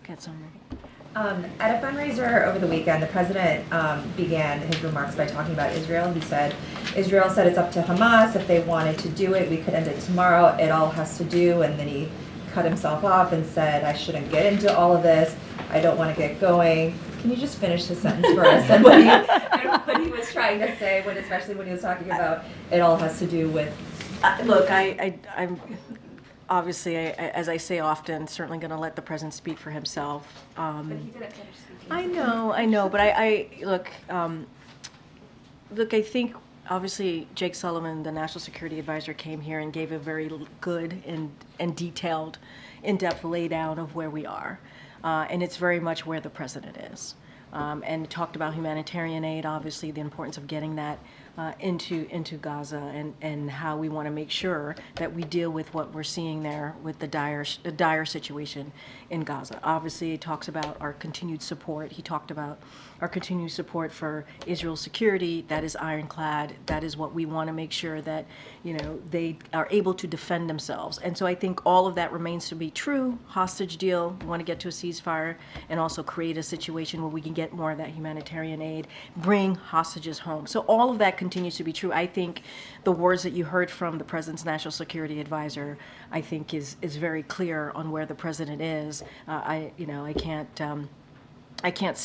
Get some. At a fundraiser over the weekend, the president began his remarks by talking about Israel. He said, Israel said it's up to Hamas. If they wanted to do it, we could end it tomorrow. It all has to do. And then he cut himself off and said, I shouldn't get into all of this. I don't want to get going. Can you just finish the sentence for us? And what he was trying to say, especially when he was talking about it all has to do with... Look, I'm obviously, as I say often, certainly going to let the president speak for himself. But he didn't finish speaking. I know, but I look, I think obviously Jake Sullivan, the National Security Advisor, came here and gave a very good and detailed, in-depth laydown of where we are, and it's very much where the president is. And talked about humanitarian aid, obviously the importance of getting that into Gaza, and how we want to make sure that we deal with what we're seeing there with the dire situation in Gaza. Obviously, he talks about our continued support. He talked about our continued support for Israel's security. That is ironclad. That is what we want to make sure that, they are able to defend themselves. And so I think all of that remains to be true. Hostage deal, we want to get to a ceasefire and also create a situation where we can get more of that humanitarian aid, bring hostages home. So all of that continues to be true. I think the words that you heard from the president's national security advisor, I think is very clear on where the president is. I can't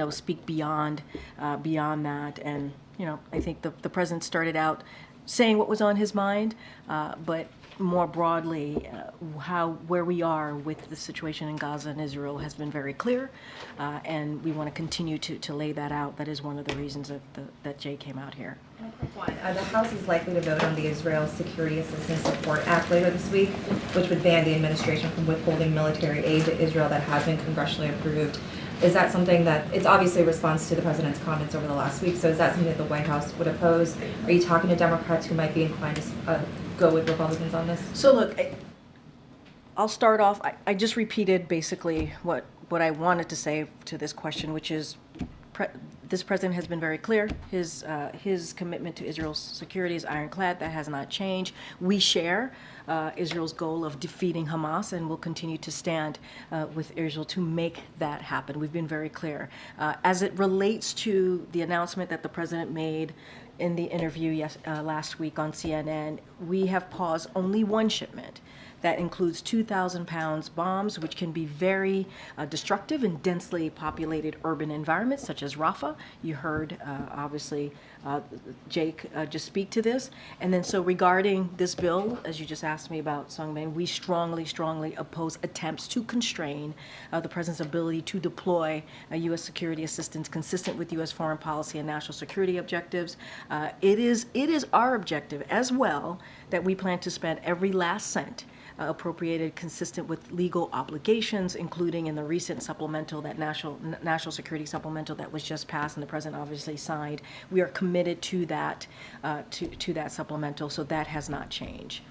speak beyond that. And I think the president started out saying what was on his mind, but more broadly, where we are with the situation in Gaza and Israel has been very clear, and we want to continue to lay that out. That is one of the reasons that Jay came out here. The House is likely to vote on the Israel Security Assistance Support Act later this week, which would ban the administration from withholding military aid to Israel that has been congressionally approved. Is that something that, it's obviously a response to the president's comments over the last week, so is that something that the White House would oppose? Are you talking to Democrats who might be inclined to go with Republicans on this? So look, I'll start off, I just repeated basically what I wanted to say to this question, which is this president has been very clear. His commitment to Israel's security is ironclad. That has not changed. We share Israel's goal of defeating Hamas, and will continue to stand with Israel to make that happen. We've been very clear. As it relates to the announcement that the president made in the interview last week on CNN, we have paused only one shipment. That includes 2,000 pounds bombs, which can be very destructive in densely populated urban environments, such as Rafah. You heard, obviously, Jake just speak to this. And then so regarding this bill, as you just asked me about, Sungmin, we strongly oppose attempts to constrain the president's ability to deploy U.S. security assistance consistent with U.S. foreign policy and national security objectives. It is our objective as well that we plan to spend every last cent appropriated consistent with legal obligations, including in the recent supplemental, that national security supplemental that was just passed and the president obviously signed. We are committed to that supplemental, so that has not changed.